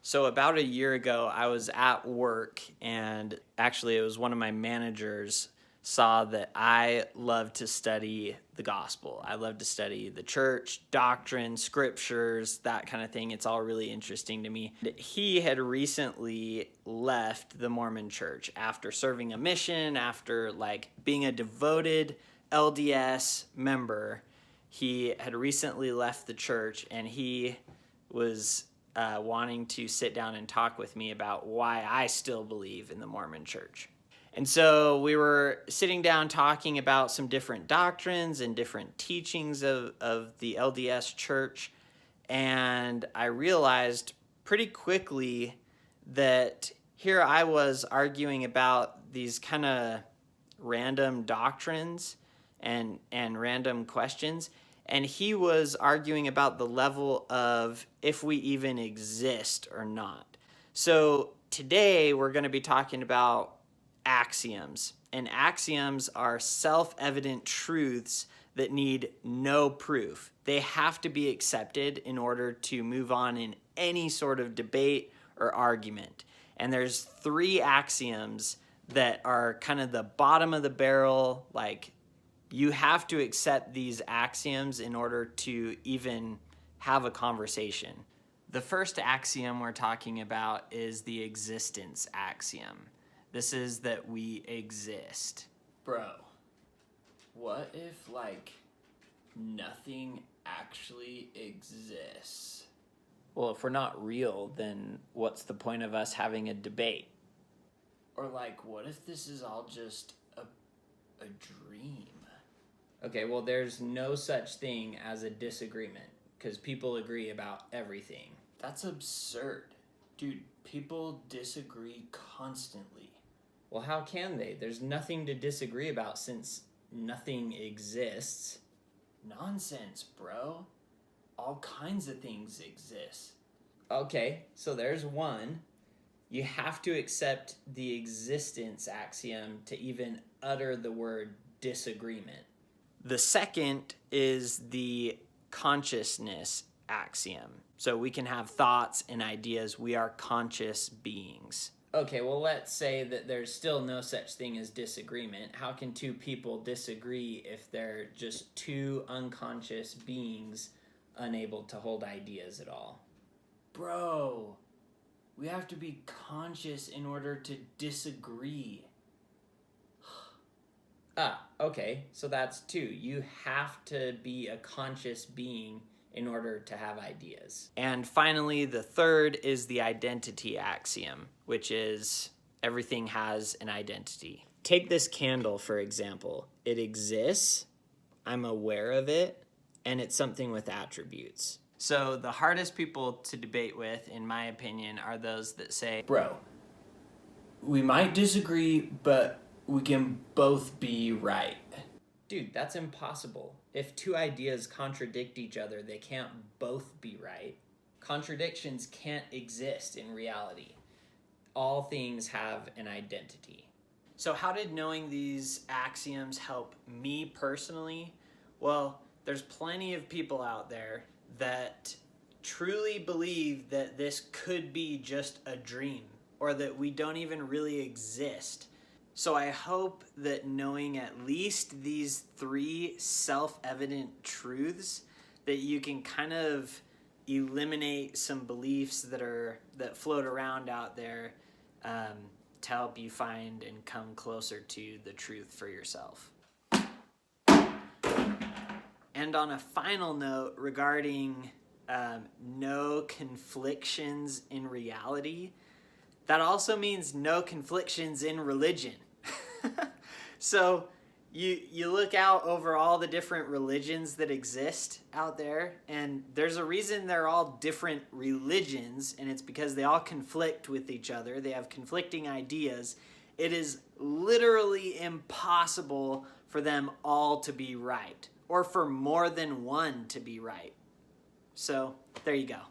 So about a year ago, I was at work, and actually it was one of my managers saw that I love to study the gospel. I love to study the church, doctrine, scriptures, that kind of thing. It's all really interesting to me. He had recently left the Mormon church after serving a mission, after being a devoted LDS member. He had recently left the church, and he was wanting to sit down and talk with me about why I still believe in the Mormon church. And so we were sitting down talking about some different doctrines and different teachings of the LDS church. And I realized pretty quickly that here I was arguing about these kind of random doctrines and random questions. And he was arguing about the level of if we even exist or not. So today we're going to be talking about axioms. And axioms are self-evident truths that need no proof. They have to be accepted in order to move on in any sort of debate or argument. And there's 3 axioms that are kind of the bottom of the barrel, you have to accept these axioms in order to even have a conversation. The first axiom we're talking about is the existence axiom. This is that we exist. Bro, what if, nothing actually exists? Well, if we're not real, then what's the point of us having a debate? Or, what if this is all just a dream? Okay, well, there's no such thing as a disagreement, because people agree about everything. That's absurd. Dude, people disagree constantly. Well, how can they? There's nothing to disagree about since nothing exists. Nonsense, bro. All kinds of things exist. Okay, so there's one. You have to accept the existence axiom to even utter the word disagreement. The second is the consciousness axiom. So we can have thoughts and ideas. We are conscious beings. Okay, well, let's say that there's still no such thing as disagreement. How can 2 people disagree if they're just 2 unconscious beings unable to hold ideas at all? Bro, we have to be conscious in order to disagree. Okay, so that's 2. You have to be a conscious being in order to have ideas. And finally, the third is the identity axiom, which is everything has an identity. Take this candle, for example. It exists, I'm aware of it, and it's something with attributes. So the hardest people to debate with, in my opinion, are those that say, bro, we might disagree, but we can both be right. Dude, that's impossible. If 2 ideas contradict each other, they can't both be right. Contradictions can't exist in reality. All things have an identity. So how did knowing these axioms help me personally? Well, there's plenty of people out there that truly believe that this could be just a dream, or that we don't even really exist. So I hope that knowing at least these 3 self-evident truths, that you can kind of eliminate some beliefs that float around out there to help you find and come closer to the truth for yourself. And on a final note regarding no conflictions in reality, that also means no conflictions in religion. So you look out over all the different religions that exist out there, and there's a reason they're all different religions, and it's because they all conflict with each other. They have conflicting ideas. It is literally impossible for them all to be right, or for more than one to be right. So there you go.